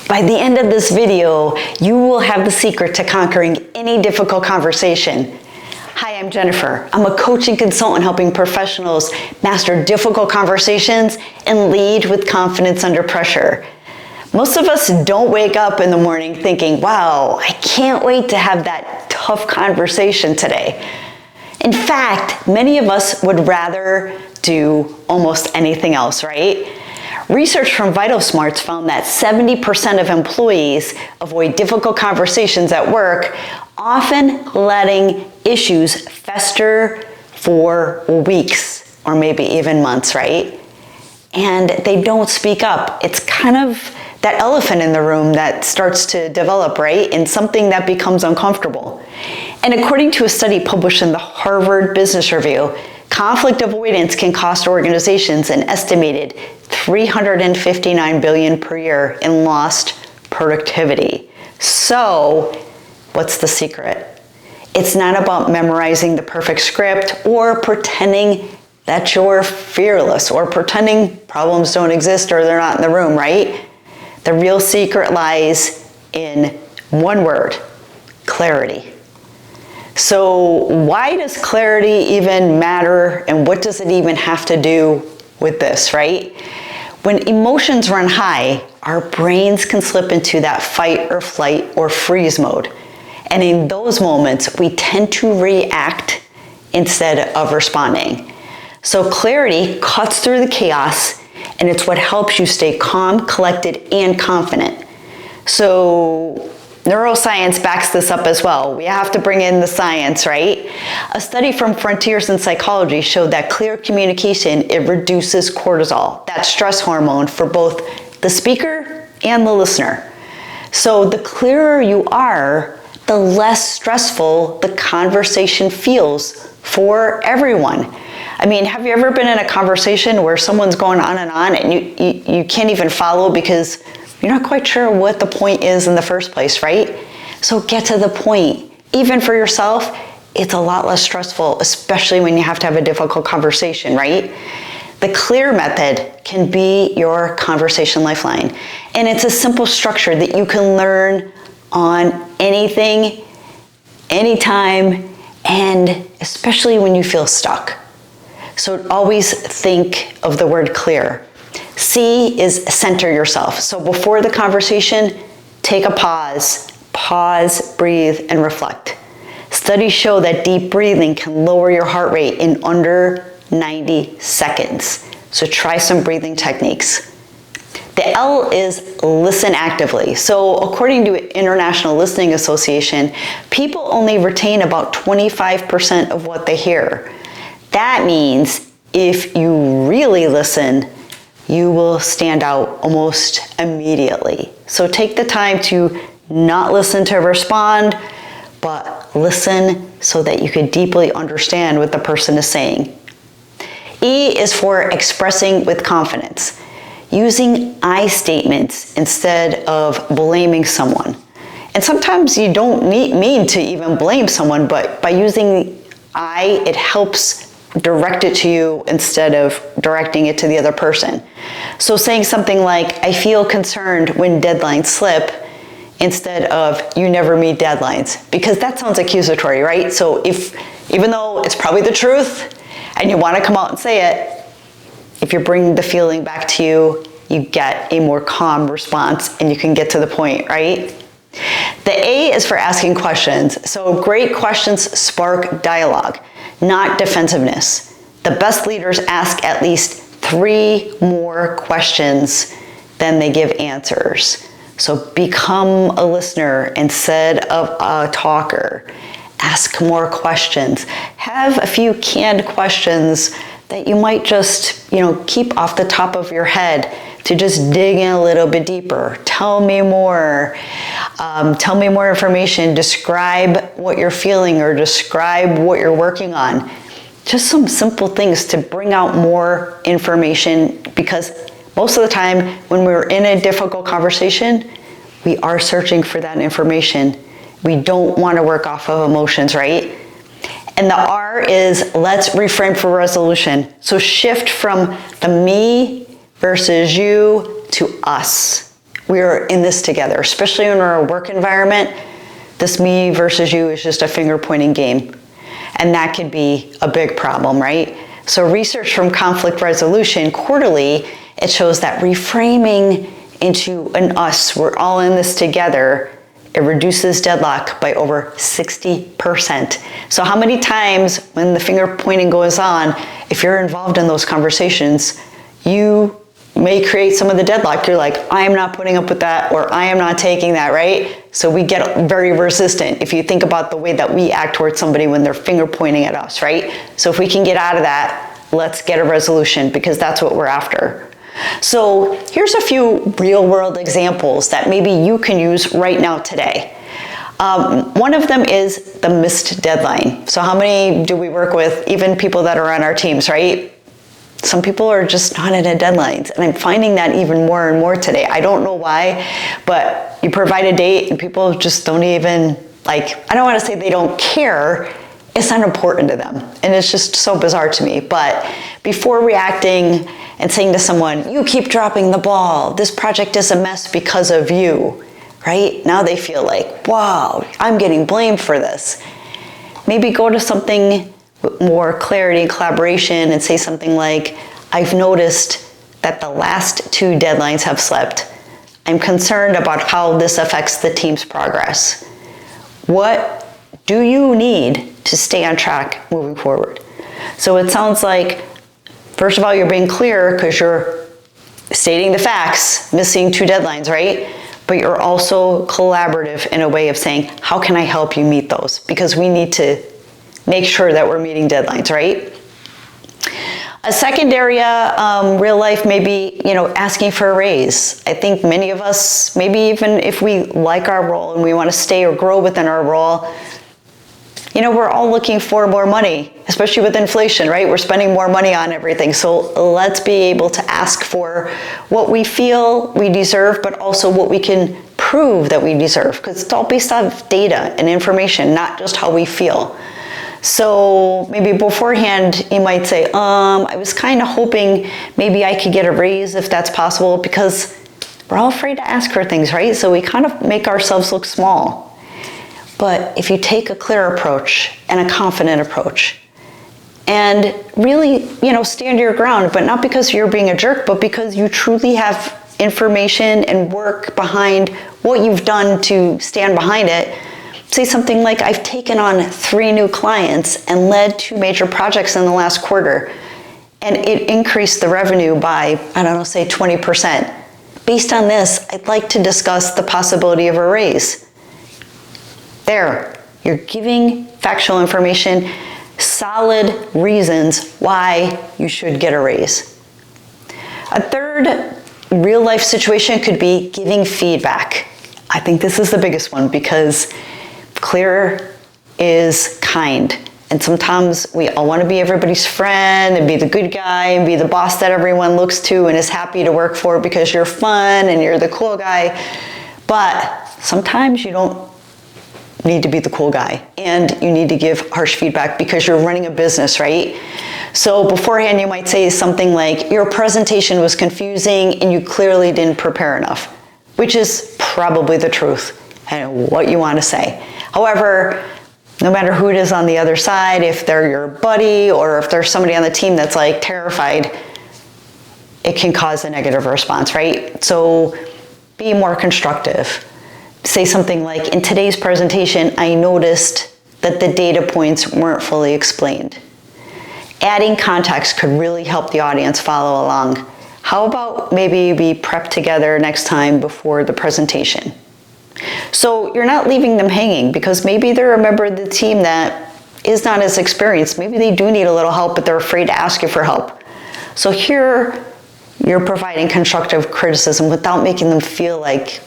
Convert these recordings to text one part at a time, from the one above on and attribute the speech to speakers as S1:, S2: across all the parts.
S1: By the end of this video, you will have the secret to conquering any difficult conversation. Hi, I'm Jennifer. I'm a coach and consultant helping professionals master difficult conversations and lead with confidence under pressure. Most of us don't wake up in the morning thinking, wow, I can't wait to have that tough conversation today. In fact, many of us would rather do almost anything else, right? Research from VitalSmarts found that 70% of employees avoid difficult conversations at work, often letting issues fester for weeks or maybe even months, right? And they don't speak up. It's kind of that elephant in the room that starts to develop, right? And something that becomes uncomfortable. And according to a study published in the Harvard Business Review, conflict avoidance can cost organizations an estimated $359 billion per year in lost productivity. So, what's the secret? It's not about memorizing the perfect script or pretending that you're fearless or pretending problems don't exist or they're not in the room, right? The real secret lies in one word: clarity. So why does clarity even matter, and what does it even have to do with this, right? When emotions run high, our brains can slip into that fight or flight or freeze mode. And in those moments, we tend to react instead of responding. So clarity cuts through the chaos, and it's what helps you stay calm, collected, and confident. So neuroscience backs this up as well. We have to bring in the science, right? A study from Frontiers in Psychology showed that clear communication, it reduces cortisol, that stress hormone, for both the speaker and the listener. So the clearer you are, the less stressful the conversation feels for everyone. I mean, have you ever been in a conversation where someone's going on and you can't even follow because you're not quite sure what the point is in the first place, right? So get to the point. Even for yourself, it's a lot less stressful, especially when you have to have a difficult conversation, right? The CLEAR method can be your conversation lifeline. And it's a simple structure that you can learn on anything, anytime, and especially when you feel stuck. So always think of the word clear. C is center yourself. So before the conversation, take a pause, breathe, and reflect. Studies show that deep breathing can lower your heart rate in under 90 seconds. So try some breathing techniques. The L is listen actively. So according to International Listening Association, people only retain about 25% of what they hear. That means if you really listen, you will stand out almost immediately. So take the time to not listen to respond, but listen so that you can deeply understand what the person is saying. E is for expressing with confidence, using I statements instead of blaming someone. And sometimes you don't mean to even blame someone, but by using I, it helps direct it to you instead of directing it to the other person. So saying something like, I feel concerned when deadlines slip, instead of you never meet deadlines, because that sounds accusatory, right? So even though it's probably the truth and you want to come out and say it, if you bring the feeling back to you, you get a more calm response and you can get to the point, right? The A is for asking questions. So great questions spark dialogue, not defensiveness. The best leaders ask at least 3 more questions than they give answers. So become a listener instead of a talker. Ask more questions. Have a few canned questions that you might just, keep off the top of your head to just dig in a little bit deeper. Tell me more. Tell me more information. Describe what you're feeling or describe what you're working on. Just some simple things to bring out more information, because most of the time when we're in a difficult conversation, we are searching for that information. We don't want to work off of emotions, right? And the R is let's reframe for resolution. So shift from the me versus you to us. we are in this together, especially in our work environment. This me versus you is just a finger pointing game. And that could be a big problem, right? So research from Conflict Resolution Quarterly, it shows that reframing into an us, we're all in this together, it reduces deadlock by over 60%. So how many times when the finger pointing goes on, if you're involved in those conversations, you may create some of the deadlock. You're like, I am not putting up with that, or I am not taking that, right? So we get very resistant if you think about the way that we act towards somebody when they're finger pointing at us, right? So if we can get out of that, let's get a resolution, because that's what we're after. So here's a few real world examples that maybe you can use right now today. One of them is the missed deadline. So how many do we work with, even people that are on our teams, right? Some people are just not in a deadlines, and I'm finding that even more and more today. I don't know why, but you provide a date and people just don't even, like, I don't want to say they don't care, it's not important to them. And it's just so bizarre to me. But before reacting and saying to someone, you keep dropping the ball, this project is a mess because of you, right? Now they feel like, wow, I'm getting blamed for this. Maybe go to something with more clarity and collaboration and say something like, I've noticed that the last 2 deadlines have slipped. I'm concerned about how this affects the team's progress. What do you need to stay on track moving forward? So it sounds like, first of all, you're being clear because you're stating the facts, missing 2 deadlines, right? But you're also collaborative in a way of saying, how can I help you meet those? Because we need to make sure that we're meeting deadlines, right? A second area, real life, maybe, asking for a raise. I think many of us, maybe even if we like our role and we want to stay or grow within our role, we're all looking for more money, especially with inflation, right? We're spending more money on everything. So let's be able to ask for what we feel we deserve, but also what we can prove that we deserve, because it's all based on data and information, not just how we feel. So maybe beforehand, you might say, I was kind of hoping maybe I could get a raise if that's possible, because we're all afraid to ask for things, right? So we kind of make ourselves look small. But if you take a clear approach and a confident approach and really, stand your ground, but not because you're being a jerk, but because you truly have information and work behind what you've done to stand behind it. Say something like, I've taken on 3 new clients and led 2 major projects in the last quarter, and it increased the revenue by, say 20%. Based on this, I'd like to discuss the possibility of a raise. There, you're giving factual information, solid reasons why you should get a raise. A third real life situation could be giving feedback. I think this is the biggest one, because clear is kind. And sometimes we all want to be everybody's friend and be the good guy and be the boss that everyone looks to and is happy to work for because you're fun and you're the cool guy. But sometimes you don't need to be the cool guy, and you need to give harsh feedback because you're running a business, right? So beforehand, you might say something like, your presentation was confusing and you clearly didn't prepare enough, which is probably the truth and what you want to say. However, no matter who it is on the other side, if they're your buddy or if there's somebody on the team that's like terrified, it can cause a negative response, right? So be more constructive. Say something like, in today's presentation, I noticed that the data points weren't fully explained. Adding context could really help the audience follow along. How about maybe we prep together next time before the presentation? So you're not leaving them hanging, because maybe they're a member of the team that is not as experienced. Maybe they do need a little help, but they're afraid to ask you for help. So here you're providing constructive criticism without making them feel like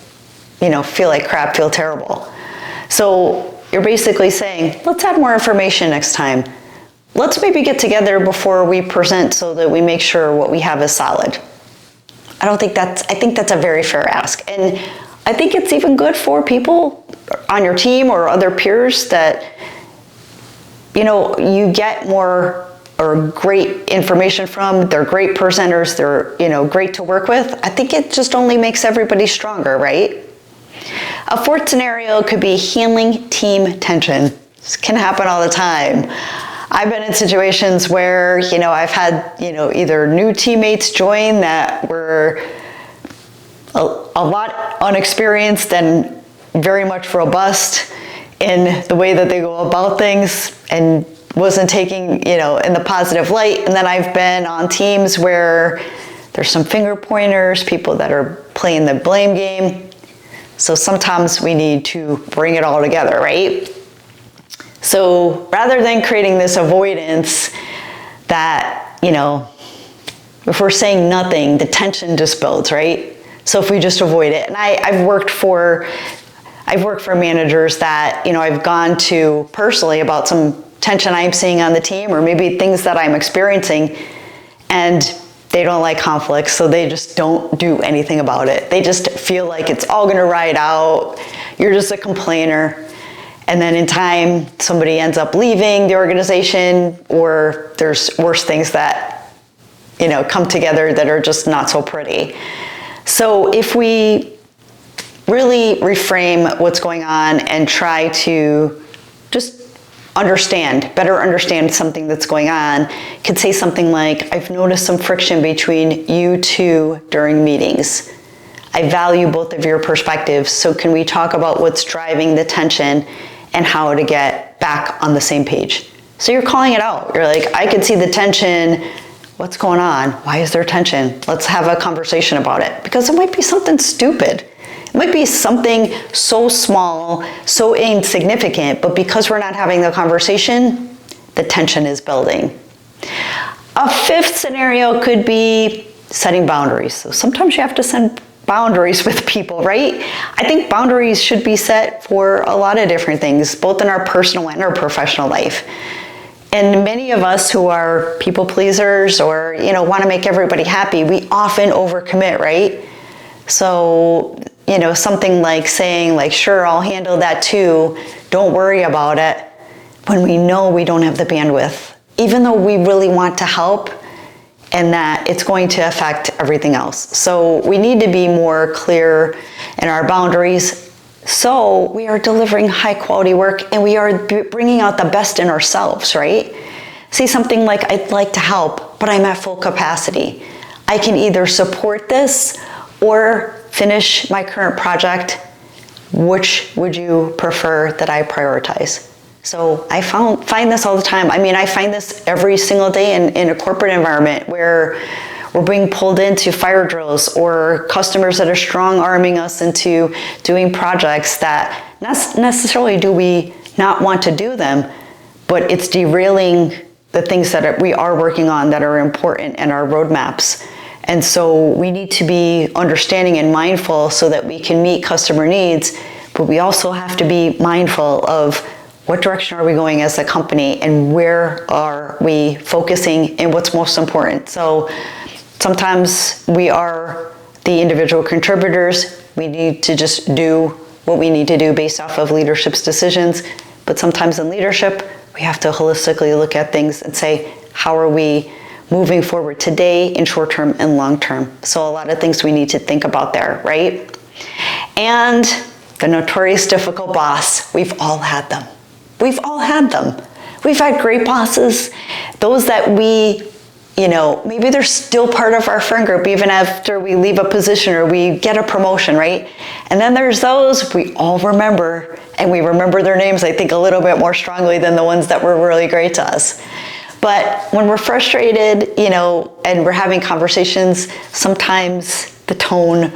S1: crap, feel terrible. So you're basically saying, let's add more information next time. Let's maybe get together before we present so that we make sure what we have is solid. I think that's a very fair ask. And I think it's even good for people on your team or other peers that, you get more or great information from, they're great presenters, they're, great to work with, I think it just only makes everybody stronger, right? A fourth scenario could be handling team tension. This can happen all the time. I've been in situations where, I've had, either new teammates join that were a lot unexperienced and very much robust in the way that they go about things and wasn't taking, in the positive light. And then I've been on teams where there's some finger pointers, people that are playing the blame game. So sometimes we need to bring it all together, right? So rather than creating this avoidance that, if we're saying nothing, the tension just builds, right? So if we just avoid it, and I've worked for managers that, I've gone to personally about some tension I'm seeing on the team, or maybe things that I'm experiencing, and they don't like conflict, so they just don't do anything about it. They just feel like it's all gonna ride out, you're just a complainer, and then in time, somebody ends up leaving the organization, or there's worse things that, come together that are just not so pretty. So if we really reframe what's going on and try to just better understand something that's going on, could say something like, I've noticed some friction between you two during meetings. I value both of your perspectives, so can we talk about what's driving the tension and how to get back on the same page? So you're calling it out. You're like, I could see the tension. What's going on? Why is there tension? Let's have a conversation about it. Because it might be something stupid. It might be something so small, so insignificant, but because we're not having the conversation, the tension is building. A fifth scenario could be setting boundaries. So sometimes you have to set boundaries with people, right? I think boundaries should be set for a lot of different things, both in our personal and our professional life. And many of us who are people pleasers or, want to make everybody happy, we often overcommit, right? So, something like saying like, sure, I'll handle that too. Don't worry about it, when we know we don't have the bandwidth, even though we really want to help, and that it's going to affect everything else. So we need to be more clear in our boundaries, so we are delivering high quality work and we are bringing out the best in ourselves, right? See something like, I'd like to help, but I'm at full capacity. I can either support this or finish my current project. Which would you prefer that I prioritize? So I find this all the time. I find this every single day in a corporate environment where we're being pulled into fire drills, or customers that are strong-arming us into doing projects that not necessarily do we not want to do them, but it's derailing the things that we are working on that are important in our roadmaps. And so we need to be understanding and mindful so that we can meet customer needs, but we also have to be mindful of what direction are we going as a company and where are we focusing and what's most important. So sometimes we are the individual contributors. We need to just do what we need to do based off of leadership's decisions. But sometimes in leadership, we have to holistically look at things and say, how are we moving forward today in short term and long term? So a lot of things we need to think about there, right? And the notorious difficult boss, we've all had them. We've all had them. We've had great bosses, those that we, maybe they're still part of our friend group even after we leave a position or we get a promotion, right? And then there's those we all remember, and we remember their names, I think, a little bit more strongly than the ones that were really great to us. But when we're frustrated, and we're having conversations, sometimes the tone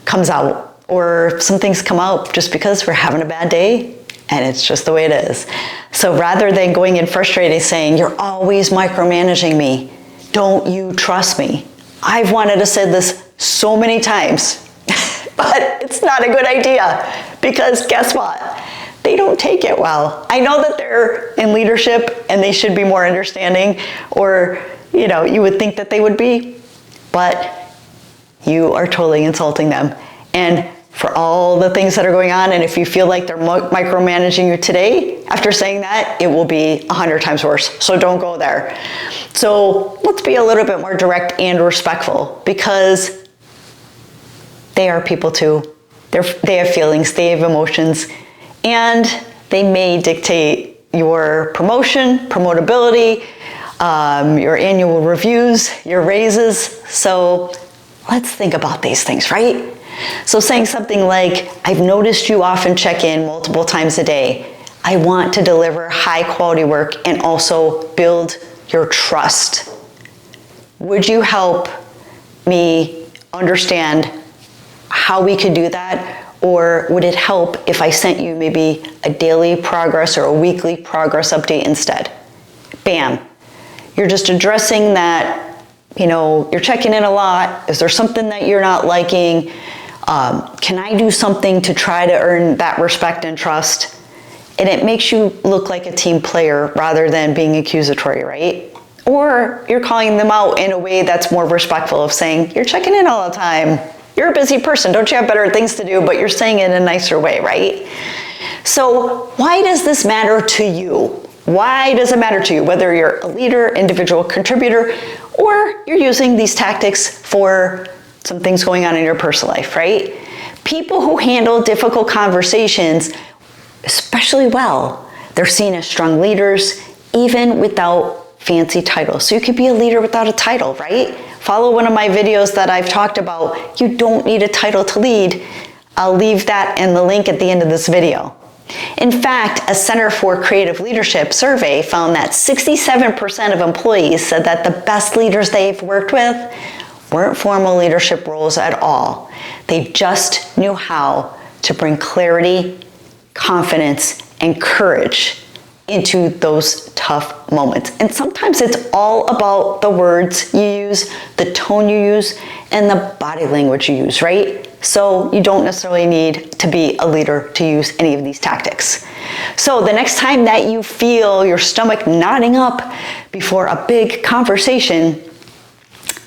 S1: comes out, or some things come out just because we're having a bad day, and it's just the way it is. So rather than going in frustrated saying, you're always micromanaging me, don't you trust me? I've wanted to say this so many times, but it's not a good idea, because guess what? They don't take it well. I know that they're in leadership and they should be more understanding, or, you would think that they would be, but you are totally insulting them. And for all the things that are going on, and if you feel like they're micromanaging you today, after saying that, it will be 100 times worse. So don't go there. So let's be a little bit more direct and respectful, because they are people too. They have feelings, they have emotions, and they may dictate your promotion, promotability, your annual reviews, your raises. So let's think about these things, right? So saying something like, I've noticed you often check in multiple times a day. I want to deliver high quality work and also build your trust. Would you help me understand how we could do that? Or would it help if I sent you maybe a daily progress or a weekly progress update instead? Bam. You're just addressing that, you're checking in a lot. Is there something that you're not liking? Can I do something to try to earn that respect and trust? And it makes you look like a team player rather than being accusatory, right? Or you're calling them out in a way that's more respectful of saying, you're checking in all the time. You're a busy person. Don't you have better things to do? But you're saying it in a nicer way, right? So why does this matter to you? Why does it matter to you? Whether you're a leader, individual contributor, or you're using these tactics for some things going on in your personal life, right? People who handle difficult conversations especially well, they're seen as strong leaders, even without fancy titles. So you could be a leader without a title, right? Follow one of my videos that I've talked about. You don't need a title to lead. I'll leave that in the link at the end of this video. In fact, a Center for Creative Leadership survey found that 67% of employees said that the best leaders they've worked with weren't formal leadership roles at all. They just knew how to bring clarity, confidence, and courage into those tough moments. And sometimes it's all about the words you use, the tone you use, and the body language you use, right? So you don't necessarily need to be a leader to use any of these tactics. So the next time that you feel your stomach knotting up before a big conversation,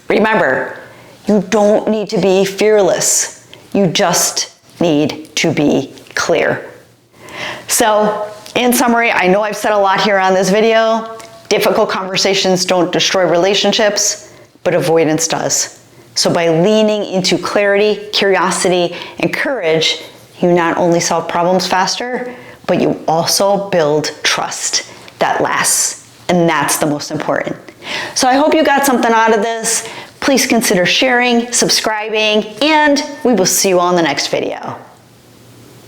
S1: remember, you don't need to be fearless. You just need to be clear. So, in summary, I know I've said a lot here on this video. Difficult conversations don't destroy relationships, but avoidance does. So by leaning into clarity, curiosity, and courage, you not only solve problems faster, but you also build trust that lasts. And that's the most important. So I hope you got something out of this. Please consider sharing, subscribing, and we will see you all in the next video.